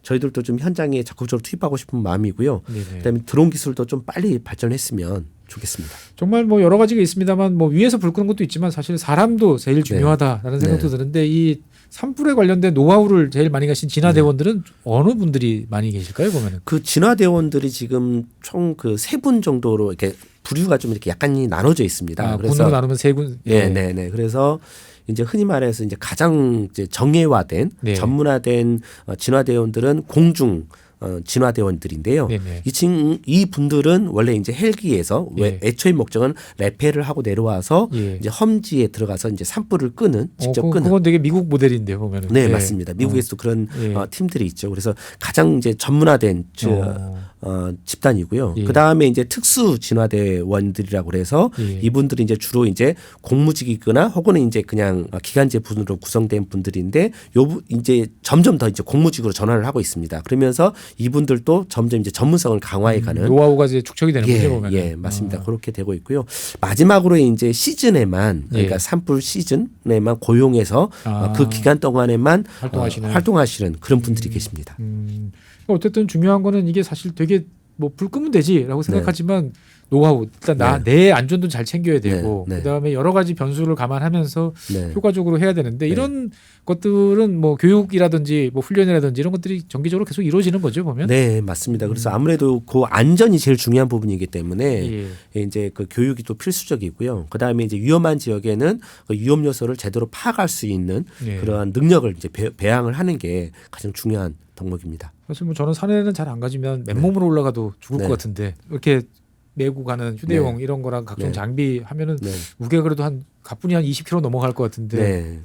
저희들도 좀 현장에 적극적으로 투입하고 싶은 마음이고요. 그다음에 드론 기술도 좀 빨리 발전했으면 좋겠습니다. 정말 뭐 여러 가지가 있습니다만 뭐 위에서 불 끄는 것도 있지만 사실 사람도 제일 중요하다라는 생각도 드는데 이 산불에 관련된 노하우를 제일 많이 가신 진화대원들은 어느 분들이 많이 계실까요 보면은? 그 진화대원들이 지금 총 그 3분 정도로 이렇게 부류가 좀 이렇게 약간 나눠져 있습니다. 그래서 군으로 나누면 3군. 그래서 이제 흔히 말해서 이제 가장 이제 정예화된 전문화된 진화대원들은 공중 진화대원들인데요. 이 분들은 원래 이제 헬기에서 애초의 목적은 레페를 하고 내려와서 이제 험지에 들어가서 이제 산불을 끄는 직접 끄는. 그건 되게 미국 모델인데요, 보면은. 네, 맞습니다. 미국에서도 그런 팀들이 있죠. 그래서 가장 이제 전문화된 집단이고요. 그 다음에 이제 특수 진화대원들이라고 그래서 이분들이 이제 주로 이제 공무직이거나 혹은 이제 그냥 기간제 분으로 구성된 분들인데 이제 점점 더 이제 공무직으로 전환을 하고 있습니다. 그러면서 이분들도 점점 이제 전문성을 강화해가는 노하우가 이제 축적이 되는 거죠, 보면. 맞습니다. 그렇게 되고 있고요. 마지막으로 이제 시즌에만 그러니까 산불 시즌에만 고용해서 그 기간 동안에만 활동하시는 그런 분들이 계십니다. 어쨌든 중요한 거는 이게 사실 되게 뭐 불 끄면 되지라고 생각하지만 노하우 일단 내 안전도 잘 챙겨야 되고 그다음에 여러 가지 변수를 감안하면서 효과적으로 해야 되는데 이런 것들은 뭐 교육이라든지 뭐 훈련이라든지 이런 것들이 정기적으로 계속 이루어지는 거죠 보면. 네, 맞습니다. 그래서 아무래도 그 안전이 제일 중요한 부분이기 때문에 이제 그 교육이 또 필수적이고요. 그다음에 이제 위험한 지역에는 그 위험 요소를 제대로 파악할 수 있는 그러한 능력을 이제 배양을 하는 게 가장 중요한 덕목입니다. 사실 뭐 저는 산에는 잘 안 가지만 맨몸으로 올라가도 죽을 것 같은데 이렇게 메고 가는 휴대용 이런 거랑 각종 장비 하면은 무게가 그래도 가뿐히 한 20kg 넘어갈 것 같은데.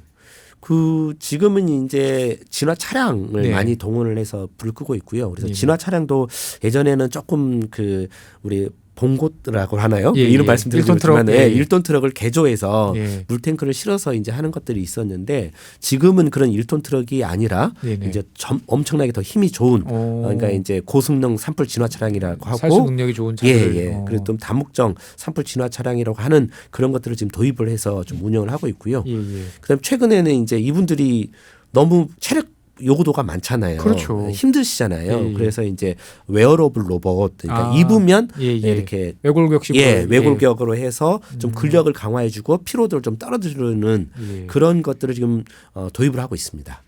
그 지금은 이제 진화 차량을 많이 동원을 해서 불을 끄고 있고요. 그래서 진화 차량도 예전에는 조금 그 우리 봉고라고 하나요? 예, 이런 예. 말씀드리지만 1톤 트럭을 개조해서 예. 물탱크를 실어서 이제 하는 것들이 있었는데 지금은 그런 1톤 트럭이 아니라 네네. 이제 엄청나게 더 힘이 좋은 그러니까 이제 고성능 산불 진화 차량이라고 하고 살수 능력이 좋은 차들. 예. 그리고 또 다목적 산불 진화 차량이라고 하는 그런 것들을 지금 도입을 해서 좀 운영을 하고 있고요. 예. 그다음 최근에는 이제 이분들이 너무 체력 요구도가 많잖아요. 그렇죠. 힘드시잖아요. 예. 그래서 이제 웨어러블 로봇 그러니까 입으면 이렇게 외골격식으로 외골격으로 해서 좀 근력을 강화해주고 피로도를 좀 떨어뜨리는 그런 것들을 지금 도입을 하고 있습니다.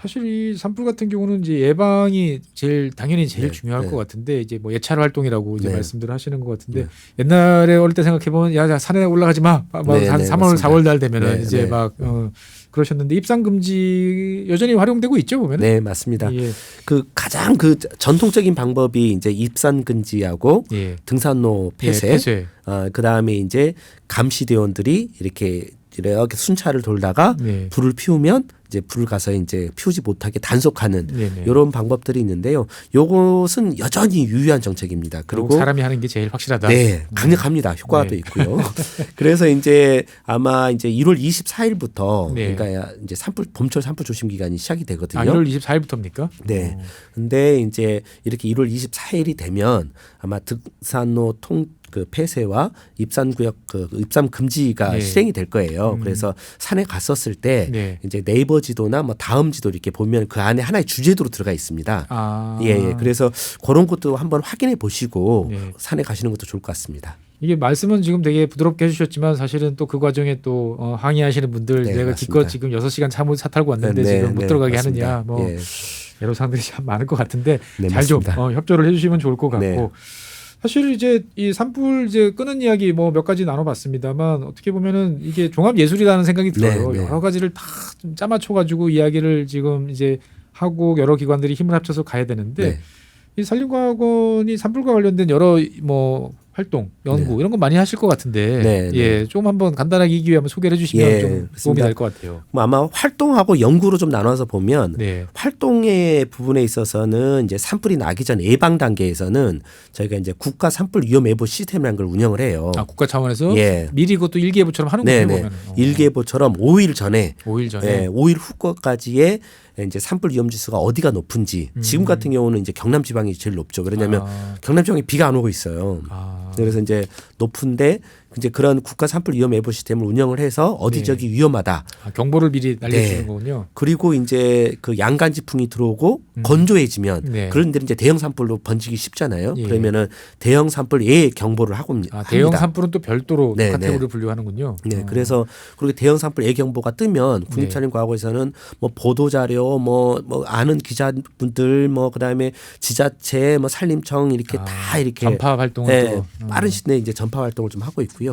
사실 이 산불 같은 경우는 이제 예방이 당연히 제일 중요할 것 같은데 이제 뭐 예찰 활동이라고 이제 말씀들을 하시는 것 같은데 옛날에 어릴 때 생각해 보면 야 산에 올라가지 마. 한 3월 맞습니다. 4월 달 되면은 이제 막 그러셨는데 입산 금지 여전히 활용되고 있죠 보면. 네 맞습니다. 예. 그 가장 그 전통적인 방법이 이제 입산 금지하고 등산로 폐쇄. 그 다음에 이제 감시대원들이 이렇게 순찰을 돌다가 불을 피우면 이제 불을 가서 이제 피우지 못하게 단속하는 이런 방법들이 있는데요. 요것은 여전히 유효한 정책입니다. 그리고 사람이 하는 게 제일 확실하다. 네, 강력합니다. 효과도 있고요. 그래서 이제 아마 이제 1월 24일부터 그러니까 이제 봄철 산불 조심 기간이 시작이 되거든요. 1월 24일부터입니까? 네. 근데 이제 이렇게 1월 24일이 되면 아마 등산로 그 폐쇄와 입산구역 그 입산 금지가 실행이 될 거예요. 그래서 산에 갔었을 때 이제 네이버 지도나 뭐 다음 지도 이렇게 보면 그 안에 하나의 주제도로 들어가 있습니다. 예. 그래서 그런 것도 한번 확인해 보시고 산에 가시는 것도 좋을 것 같습니다. 이게 말씀은 지금 되게 부드럽게 해주셨지만 사실은 또 그 과정에 또 항의하시는 분들 내가 기껏 지금 6시간 차 타고 왔는데 지금 못 들어가게 하느냐 뭐 애로사항들이 참 많을 것 같은데 잘 좀 협조를 해주시면 좋을 것 같고. 사실 이제 이 산불 이제 끄는 이야기 뭐 몇 가지 나눠봤습니다만 어떻게 보면은 이게 종합 예술이라는 생각이 들어요. 여러 가지를 다 좀 짜맞춰 가지고 이야기를 지금 이제 하고 여러 기관들이 힘을 합쳐서 가야 되는데 이 산림과학원이 산불과 관련된 여러 뭐 활동, 연구 이런 거 많이 하실 것 같은데 좀 한번 간단하게 이 기회에 한번 소개를 해주시면 좀 도움이 될 것 같아요. 아마 활동하고 연구로 좀 나눠서 보면 활동의 부분에 있어서는 이제 산불이 나기 전 예방 단계에서는 저희가 이제 국가 산불 위험 예보 시스템이라는 걸 운영을 해요. 국가 차원에서 미리 그것도 일기예보처럼 하는군요. 보면. 일기예보처럼 5일 전에 5일 후까지의 이제 산불 위험 지수가 어디가 높은지 지금 같은 경우는 이제 경남 지방이 제일 높죠. 왜냐하면 경남 지방에 비가 안 오고 있어요. 그래서 이제 높은데 이제 그런 국가 산불 위험 예보 시스템을 운영을 해서 어디 저기 위험하다. 경보를 미리 날려주는 거군요. 그리고 이제 그 양간지풍이 들어오고 건조해지면 그런 데는 이제 대형 산불로 번지기 쉽잖아요. 그러면은 대형 산불 예 경보를 하고 합니다. 대형 산불은 또 별도로 카테고리를 분류하는군요. 그래서 그리고 대형 산불 예 경보가 뜨면 국립산림과학원에서는 뭐 보도 자료 뭐 아는 기자분들 뭐 그다음에 지자체 뭐 산림청 이렇게 다 이렇게 전파 활동을 빠른 시일 내에 이제 전파 활동을 좀 하고 있고요.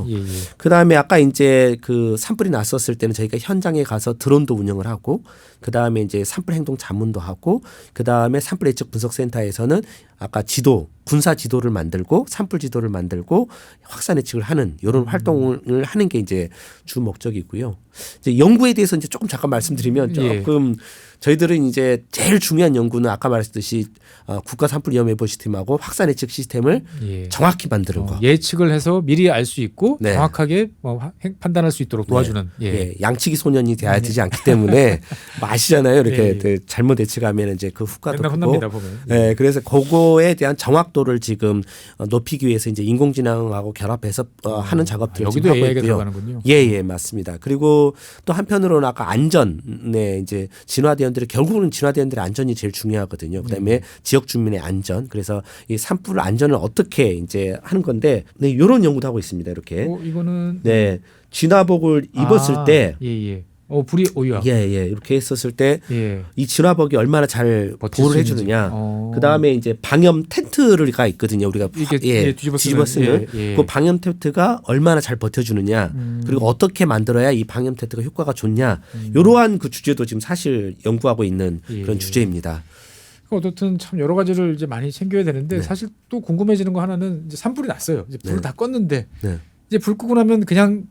그다음에 아까 이제 그 산불이 났었을 때는 저희가 현장에 가서 드론도 운영을 하고 그다음에 이제 산불 행동 자문도 하고 그다음에 산불 예측 분석 센터에서는 아까 지도 군사 지도를 만들고 산불 지도를 만들고 확산 예측을 하는 이런 활동을 하는 게 이제 주 목적이고요. 이제 연구에 대해서 이제 조금 잠깐 말씀드리면 조금 저희들은 이제 제일 중요한 연구는 아까 말했듯이 국가 산불 위험 예보 시스템하고 확산 예측 시스템을 정확히 만드는 거. 예측을 해서 미리 알 수 있고 정확하게 판단할 수 있도록 도와주는. 양치기 소년이 돼야 되지 않기 때문에 뭐 아시잖아요. 이렇게 잘못 예측하면 이제 그 후과도 크고. 그래서 그거에 대한 정확도를 지금 높이기 위해서 이제 인공지능하고 결합해서 하는 작업들을 지금 하고 있고요. 들어가는군요. 맞습니다. 그리고 또 한편으로는 아까 안전에 이제 진화대원들이 결국은 진화대원들의 안전이 제일 중요하거든요. 그다음에 지역 주민의 안전. 그래서 이 산불 안전을 어떻게 이제 하는 건데 이런 연구도 하고 있습니다. 이렇게. 이거는 진화복을 입었을 때 불이 이렇게 했었을 때 이 진화복이 얼마나 잘 보호를 해주느냐. 그 다음에 이제 방염 텐트가 있거든요. 우리가 뒤집어 쓰는 그 방염 텐트가 얼마나 잘 버텨주느냐. 그리고 어떻게 만들어야 이 방염 텐트가 효과가 좋냐. 이러한 그 주제도 지금 사실 연구하고 있는 그런 주제입니다. 어쨌든 참 여러 가지를 이제 많이 챙겨야 되는데 사실 또 궁금해지는 거 하나는 이제 산불이 났어요. 이제 불을 다 껐는데 이제 불 끄고 나면 그냥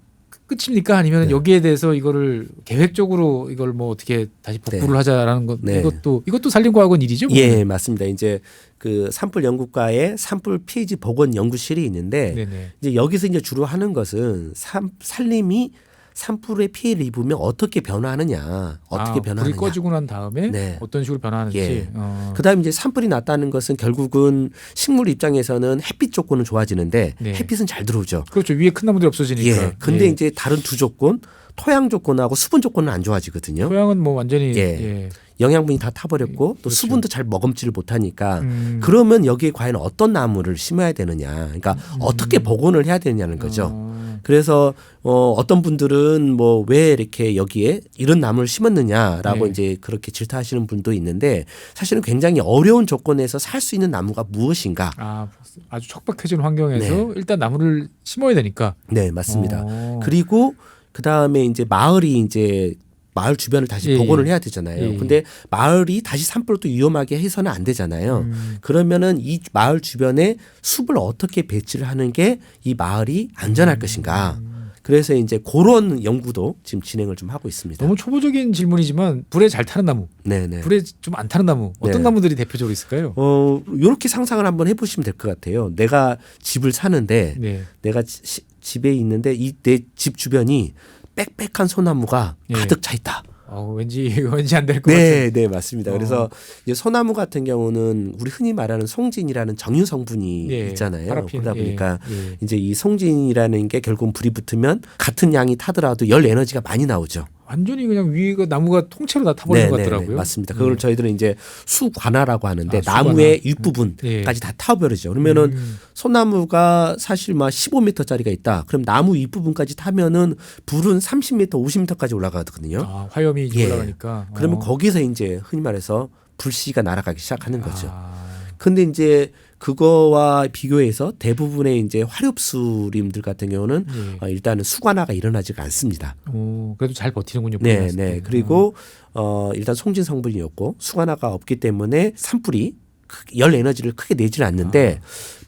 끝입니까? 아니면 네. 여기에 대해서 이거를 계획적으로 이걸 뭐 어떻게 다시 복구를 네. 하자라는 것 네. 이것도 산림과학원 일이죠? 예, 맞습니다. 이제 그 산불 연구과의 산불 피해지 복원 연구실이 있는데 네네. 이제 여기서 이제 주로 하는 것은 산림이 산불의 피해를 입으면 어떻게 변화하느냐, 어떻게 변화하느냐. 불이 꺼지고 난 다음에 네. 어떤 식으로 변화하는지. 예. 그다음에 이제 산불이 났다는 것은 결국은 식물 입장에서는 햇빛 조건은 좋아지는데 네. 햇빛은 잘 들어오죠. 그렇죠. 위에 큰 나무들이 없어지니까. 예. 근데 예. 이제 다른 두 조건, 토양 조건하고 수분 조건은 안 좋아지거든요. 토양은 뭐 완전히 예. 영양분이 다 타버렸고 또 그렇죠. 수분도 잘 머금지를 못하니까 그러면 여기에 과연 어떤 나무를 심어야 되느냐, 그러니까 어떻게 복원을 해야 되느냐는 거죠. 그래서 어떤 분들은 뭐 왜 이렇게 여기에 이런 나무를 심었느냐라고 네. 이제 그렇게 질타하시는 분도 있는데 사실은 굉장히 어려운 조건에서 살 수 있는 나무가 무엇인가. 아주 척박해진 환경에서 네. 일단 나무를 심어야 되니까. 네, 맞습니다. 그리고 그 다음에 이제 마을 주변을 다시 예, 복원을 예. 해야 되잖아요. 예. 근데 마을이 다시 산불을 또 위험하게 해서는 안 되잖아요. 그러면은 이 마을 주변에 숲을 어떻게 배치를 하는 게 이 마을이 안전할 것인가. 그래서 이제 그런 연구도 지금 진행을 좀 하고 있습니다. 너무 초보적인 질문이지만 불에 잘 타는 나무, 네네. 불에 좀 안 타는 나무 어떤 네. 나무들이 대표적으로 있을까요? 이렇게 상상을 한번 해보시면 될 것 같아요. 내가 집을 사는데 네. 내가 집에 있는데 이 내 집 주변이 빽빽한 소나무가 예. 가득 차 있다. 왠지 안 될 것 같아요. 네, 맞습니다. 그래서 이제 소나무 같은 경우는 우리 흔히 말하는 송진이라는 정유 성분이 예, 있잖아요. 파라핀. 그러다 보니까 예. 이제 이 송진이라는 게 결국 불이 붙으면 같은 양이 타더라도 열 에너지가 많이 나오죠. 완전히 그냥 위가 나무가 통째로 다 타버리는 것 같더라고요. 맞습니다. 그걸 저희들은 이제 수관화라고 하는데 수관화. 나무의 윗부분까지 예. 다 타버리죠. 그러면은 소나무가 사실 막 15m짜리가 있다. 그럼 나무 윗부분까지 타면은 불은 30m, 50m까지 올라가거든요. 화염이 예. 올라가니까. 그러면 거기서 이제 흔히 말해서 불씨가 날아가기 시작하는 거죠. 아. 근데 이제 그거와 비교해서 대부분의 이제 화렵수림들 같은 경우는 예. 일단은 수관화가 일어나지가 않습니다. 그래도 잘 버티는군요. 네. 그리고 일단 송진 성분이 없고 수관화가 없기 때문에 산불이 열 에너지를 크게 내지는 않는데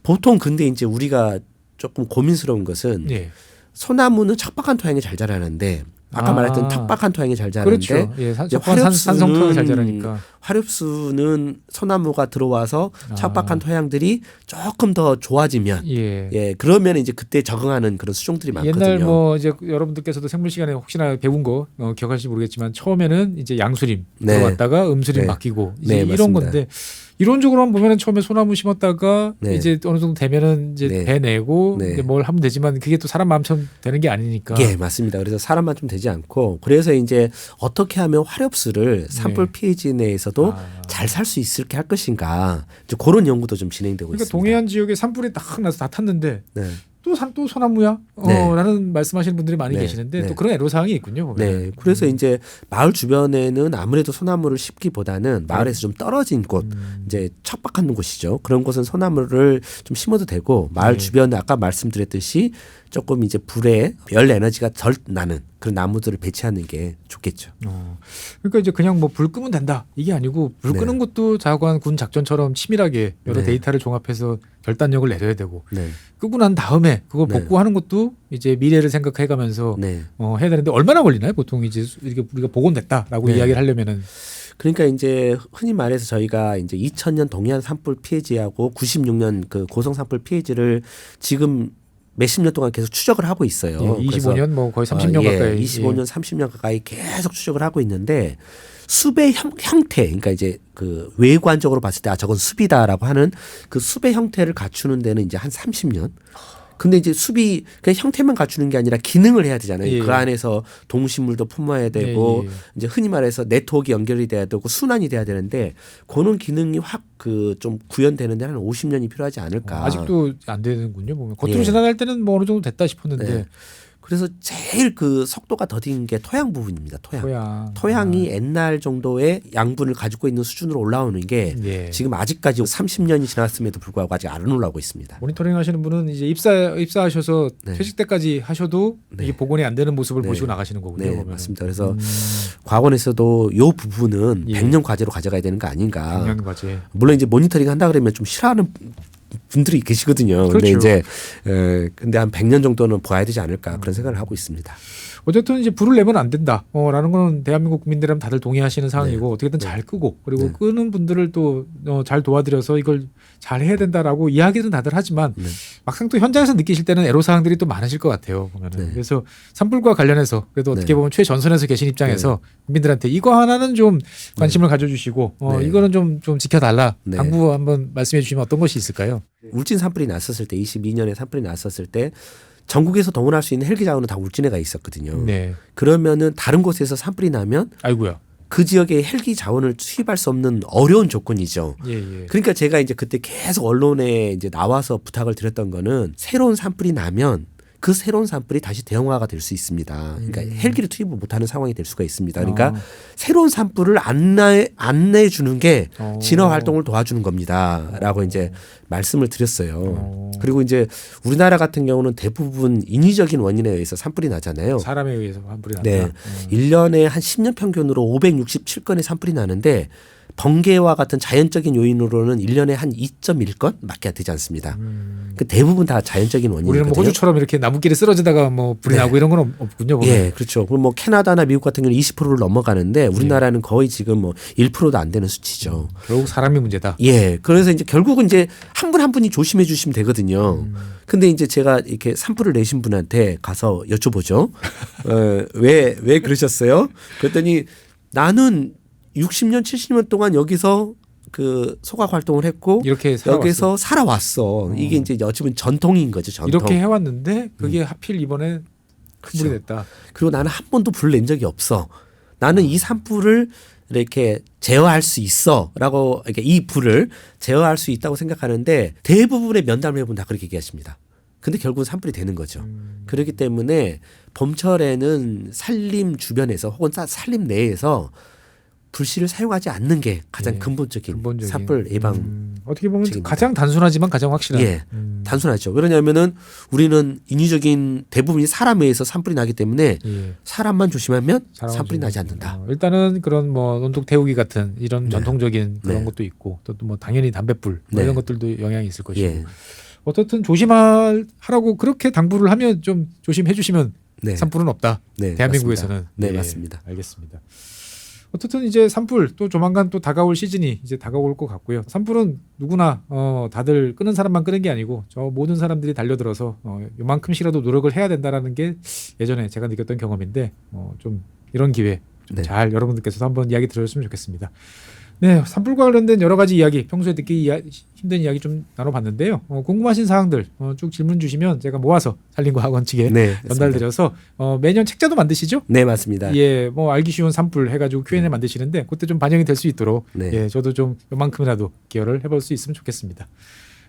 보통 근데 이제 우리가 조금 고민스러운 것은 예. 소나무는 척박한 토양에 잘 자라는데 아까 말했던 척박한 토양에 잘 자라는데 그렇죠. 예, 이제 산성토양에 잘 자라니까. 화렵수는 소나무가 들어와서 척박한 토양들이 조금 더 좋아지면 예. 그러면 이제 그때 적응하는 그런 수종들이 많거든요. 옛날 뭐 이제 여러분들께서도 생물 시간에 혹시나 배운 거 기억하실지 모르겠지만 처음에는 이제 양수림 네. 들어왔다가 음수림 네. 맡기고 이제 네, 이런 맞습니다. 건데 이론적으로만 보면은 처음에 소나무 심었다가 네. 이제 어느 정도 되면은 이제 네. 배 내고 네. 이제 뭘 하면 되지만 그게 또 사람 마음처럼 되는 게 아니니까. 예, 맞습니다. 그래서 사람만 좀 되지 않고 그래서 이제 어떻게 하면 화렵수를 산불 네. 피해지 내에서도 잘 살 수 있게 할 것인가 이제 그런 연구도 좀 진행되고 그러니까 있습니다. 동해안 지역에 산불이 딱 나서 다 탔는데 네. 또 소나무야? 네. 라는 말씀하시는 분들이 많이 네. 계시는데 네. 또 그런 애로사항이 있군요. 보면. 네, 그래서 이제 마을 주변에는 아무래도 소나무를 심기보다는 마을에서 좀 떨어진 곳, 이제 척박한 곳이죠. 그런 곳은 소나무를 좀 심어도 되고 마을 네. 주변에 아까 말씀드렸듯이 조금 이제 불에 열 에너지가 덜 나는 그런 나무들을 배치하는 게 좋겠죠. 그러니까 이제 그냥 뭐 불 끄면 된다 이게 아니고 불 네. 끄는 것도 자관 군 작전처럼 치밀하게 여러 네. 데이터를 종합해서 결단력을 내려야 되고 네, 끄고 난 다음에 그걸 네. 복구하는 것도 이제 미래를 생각해가면서 네. 해야 되는데 얼마나 걸리나요? 보통 이제 이렇게 우리가 복원됐다라고 네. 이야기를 하려면은 그러니까 이제 흔히 말해서 저희가 이제 2000년 동해안 산불 피해지하고 96년 그 고성 산불 피해지를 지금 몇십 년 동안 계속 추적을 하고 있어요. 25년 뭐 거의 30년 가까이 25년 30년 가까이 계속 추적을 하고 있는데 숲의 형태, 그러니까 이제 그 외관적으로 봤을 때 저건 숲이다라고 하는 그 숲의 형태를 갖추는 데는 이제 한 30년. 근데 이제 숲이 그냥 형태만 갖추는 게 아니라 기능을 해야 되잖아요. 예. 그 안에서 동식물도 품어야 되고 예. 이제 흔히 말해서 네트워크 연결이 돼야 되고 순환이 돼야 되는데 그런 기능이 확 그 좀 구현되는 데는 한 50년이 필요하지 않을까. 아직도 안 되는군요. 보면 겉으로 예. 지나갈 때는 뭐 어느 정도 됐다 싶었는데 네. 그래서 제일 그 속도가 더딘 게 토양 부분입니다. 토양이 옛날 정도의 양분을 가지고 있는 수준으로 올라오는 게 예. 지금 아직까지 30년이 지났음에도 불구하고 아직 안 올라오고 있습니다. 모니터링 하시는 분은 이제 입사하셔서 네. 퇴직 때까지 하셔도 네. 이게 복원이 안 되는 모습을 네. 보시고 나가시는 거군요. 네, 보면은. 맞습니다. 그래서 과거에서도 이 부분은 예. 100년 과제로 가져가야 되는 거 아닌가. 100년 과제. 물론 이제 모니터링 한다 그러면 좀 싫어하는 분들이 계시거든요. 그렇죠. 근데 이제 근데 한 100년 정도는 봐야 되지 않을까 그런 생각을 하고 있습니다. 어쨌든 이제 불을 내면 안 된다. 라는 거는 대한민국 국민들이라면 다들 동의하시는 상황이고 어떻게든 잘 끄고 그리고 끄는 분들을 또 잘 도와드려서 이걸 잘 해야 된다라고 이야기는 다들 하지만 막상 또 현장에서 느끼실 때는 애로사항들이 또 많으실 것 같아요. 보면은. 그래서 산불과 관련해서 그래도 어떻게 보면 최전선에서 계신 입장에서 국민들한테 이거 하나는 좀 관심을 가져주시고 이거는 좀 지켜달라. 당부 한번 말씀해 주시면 어떤 것이 있을까요? 울진 산불이 났었을 때 22년에 산불이 났었을 때 전국에서 동원할 수 있는 헬기 자원은 다 울진에 가 있었거든요. 네. 그러면은 다른 곳에서 산불이 나면 아이고야. 그 지역에 헬기 자원을 수입할 수 없는 어려운 조건이죠. 예. 그러니까 제가 이제 그때 계속 언론에 이제 나와서 부탁을 드렸던 거는 새로운 산불이 나면 그 새로운 산불이 다시 대형화가 될 수 있습니다. 그러니까 헬기를 투입을 못하는 상황이 될 수가 있습니다. 그러니까 새로운 산불을 안내해 주는 게 진화 활동을 도와주는 겁니다라고 이제 말씀을 드렸어요. 그리고 이제 우리나라 같은 경우는 대부분 인위적인 원인에 의해서 산불이 나잖아요. 사람에 의해서 산불이 난다. 네, 1년에 한 10년 평균으로 567건의 산불이 나는데 번개와 같은 자연적인 요인으로는 1년에 한 2.1건 밖에 되지 않습니다. 그 대부분 다 자연적인 원인이거든요. 우리는 뭐 호주처럼 이렇게 나무길에 쓰러지다가 뭐 불이 나고 이런 건 없군요. 보면. 예, 그렇죠. 그럼 뭐 캐나다나 미국 같은 경우는 20%를 넘어가는데 우리나라는 거의 지금 뭐 1%도 안 되는 수치죠. 결국 사람이 문제다. 예, 그래서 이제 결국은 이제 한 분 한 분이 조심해 주시면 되거든요. 근데 이제 제가 이렇게 산불을 내신 분한테 가서 여쭤보죠. 왜 그러셨어요? 그랬더니 나는 60년, 70년 동안 여기서 그 소각 활동을 했고 이렇게 여기서 살아왔어. 이게 이제 어찌보면 전통인 거죠. 전통. 이렇게 해왔는데 그게 하필 이번에 큰 불이 됐다. 그리고 나는 한 번도 불을 낸 적이 없어. 나는 이 산불을 이렇게 제어할 수 있어라고 이렇게 이 불을 제어할 수 있다고 생각하는데 대부분의 면담을 해보면 다 그렇게 얘기하십니다. 근데 결국은 산불이 되는 거죠. 그렇기 때문에 봄철에는 산림 주변에서 혹은 산림 내에서 불씨를 사용하지 않는 게 가장 근본적인 산불 예방. 어떻게 보면 책임입니다. 가장 단순하지만 가장 확실한. 예, 단순하죠. 왜냐하면은 우리는 인위적인 대부분이 사람에 의해서 산불이 나기 때문에 사람만 조심하면 산불이 나지 않는다. 일단은 그런 뭐 논둑 태우기 같은 이런 전통적인 그런 것도 있고 또 뭐 당연히 담뱃불 뭐 이런 것들도 영향이 있을 것이고. 어떻든 조심하라고 그렇게 당부를 하면 좀 조심해 주시면 산불은 없다. 대한민국에서는. 맞습니다. 네, 맞습니다. 알겠습니다. 어쨌든 이제 산불 또 조만간 또 다가올 시즌이 이제 다가올 것 같고요. 산불은 누구나 다들 끄는 사람만 끄는 게 아니고 저 모든 사람들이 달려들어서 요만큼씩이라도 노력을 해야 된다라는 게 예전에 제가 느꼈던 경험인데 좀 이런 기회 좀 잘 여러분들께서도 한번 이야기 들으셨으면 좋겠습니다. 네, 산불과 관련된 여러 가지 이야기 평소에 듣기 힘든 이야기 좀 나눠봤는데요. 궁금하신 사항들 쭉 질문 주시면 제가 모아서 산림과 학원 측에 전달드려서 매년 책자도 만드시죠? 네, 맞습니다. 예, 뭐 알기 쉬운 산불 해가지고 Q&A 만드시는데 그때 좀 반영이 될 수 있도록 예, 저도 좀 요만큼이라도 기여를 해볼 수 있으면 좋겠습니다.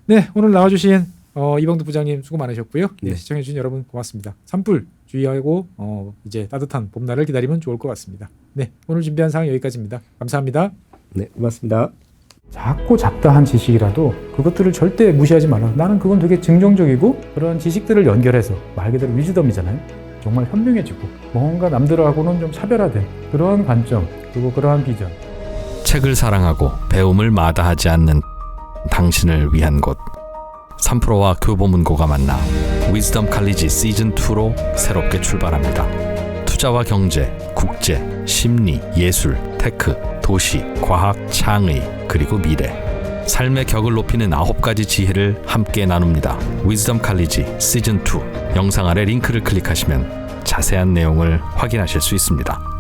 네, 오늘 나와주신 이병두 부장님 수고 많으셨고요. 네, 시청해주신 여러분 고맙습니다. 산불 주의하고 이제 따뜻한 봄날을 기다리면 좋을 것 같습니다. 네, 오늘 준비한 사항 여기까지입니다. 감사합니다. 네, 고맙습니다. 작고 잡다한 지식이라도 그것들을 절대 무시하지 말라. 나는 그건 되게 긍정적이고 그런 지식들을 연결해서 말 그대로 위즈덤이잖아요. 정말 현명해지고 뭔가 남들하고는 좀 차별화된 그러한 관점 그리고 그러한 비전. 책을 사랑하고 배움을 마다하지 않는 당신을 위한 곳. 3프로와 교보문고가 만나 위즈덤 칼리지 시즌2로 새롭게 출발합니다. 투자와 경제, 국제, 심리, 예술, 테크, 도시, 과학, 창의, 그리고 미래. 삶의 격을 높이는 9가지 지혜를 함께 나눕니다. 위즈덤 칼리지 시즌2. 영상 아래 링크를 클릭하시면 자세한 내용을 확인하실 수 있습니다.